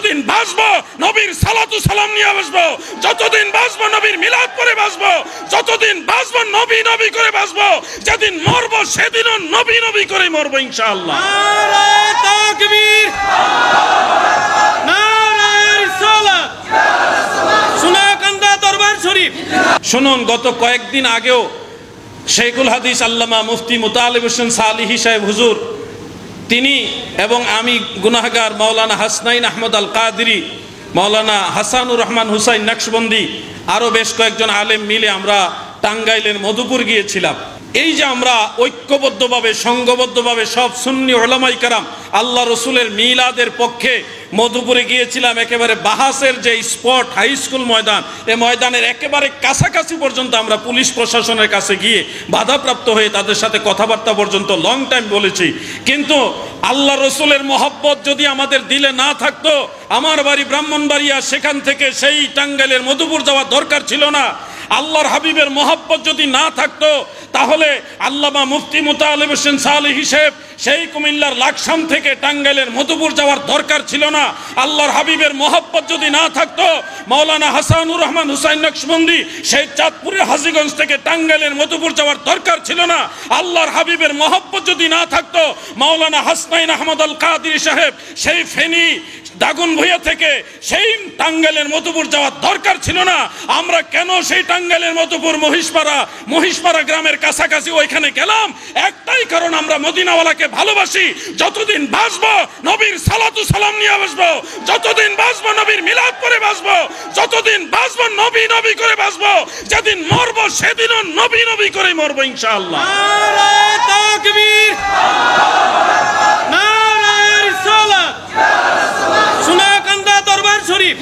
যতদিন বাঁচবো নবীর সালাতু সালাম নিয়ে বাঁচবো, যতদিন বাঁচবো নবীর মিলাদ করে বাঁচবো, যতদিন বাঁচবো নবী নবী করে বাঁচবো, যেদিন মরবো সেদিনও নবী নবী করে মরবো ইনশাআল্লাহ। নারে তাকবীর, নারে রিসালাত, সোনাকান্দা দরবার শরীফ। শুনুন, গত কয়েকদিন আগেও শেখুল হাদিস আল্লামা মুফতি মুতালিব হোসেন সালিহি সাহেব হুজুর, তিনি এবং আমি গুনাহগার মাওলানা হাসনাইন আহমদ আল কাদেরী, মাওলানা হাসানুর রহমান হুসাইন নকশবন্দি, আরও বেশ কয়েকজন আলেম মিলে আমরা টাঙ্গাইলের মধুপুর গিয়েছিলাম। এই যে আমরা ঐক্যবদ্ধভাবে সংঘবদ্ধভাবে সব সুন্নি উলামায়ে কেরাম আল্লাহ রসুলের মিলাদের পক্ষে মধুপুরে গিয়েছিলাম, একেবারে বাহাসের যে স্পট হাই স্কুল ময়দান, এই ময়দানের একেবারে কাছাকাছি পর্যন্ত আমরা পুলিশ প্রশাসনের কাছে গিয়ে বাধাপ্রাপ্ত হয়ে তাদের সাথে কথাবার্তা পর্যন্ত লং টাইম বলেছি। কিন্তু আল্লাহ রসুলের মহব্বত যদি আমাদের দিলে না থাকতো, আমার বাড়ি ব্রাহ্মণবাড়িয়া, সেখান থেকে সেই টাঙ্গাইলের মধুপুর যাওয়ার দরকার ছিল না। আল্লাহর হাবিবের মহব্বত যদি না থাকতো, তাহলে আল্লামা মুফতি মুতালিব হোসেন সালিহি সাহেব সেই কুমিল্লার লাকসাম থেকে টাঙ্গাইলের মধুপুর যাওয়ার দরকার ছিল না। আল্লাহর হাবিবের মহব্বত যদি না থাকতো, মাওলানা হাসানুর রহমান হুসাইন নকশবন্দি সেই চাঁদপুরের হাজীগঞ্জ থেকে টাঙ্গাইলের মধুপুর যাওয়ার দরকার ছিল না। আল্লাহর হাবিবের মহব্বত যদি না থাকতো, মাওলানা হাসনাইন আহমদ আল কাদেরী সাহেব সেই ফেনী দাগনভূঞা থেকে সেই টাঙ্গাইলের মধুপুর যাওয়ার দরকার ছিল না। আমরা কেন সেই টাঙ্গাইলের মধুপুর মহিষপাড়া গ্রামের কাছাকাছি ওইখানে গেলাম? একটাই কারণ, আমরা মদিনাওয়ালাকে ভালোবাসি। যতদিন বাঁচবো নবীর সালাতু সালাম নিয়ে বাঁচবো, যতদিন বাঁচবো নবীর মিলাদ করে বাঁচবো, যতদিন বাঁচবো নবী নবী করে বাঁচবো, যেদিন মরবো সেদিনও নবী নবী করে মরবো ইনশাআল্লাহ। নারে তাকবীর, নারে রিসালাত, সোনাকান্দা দরবার শরীফ।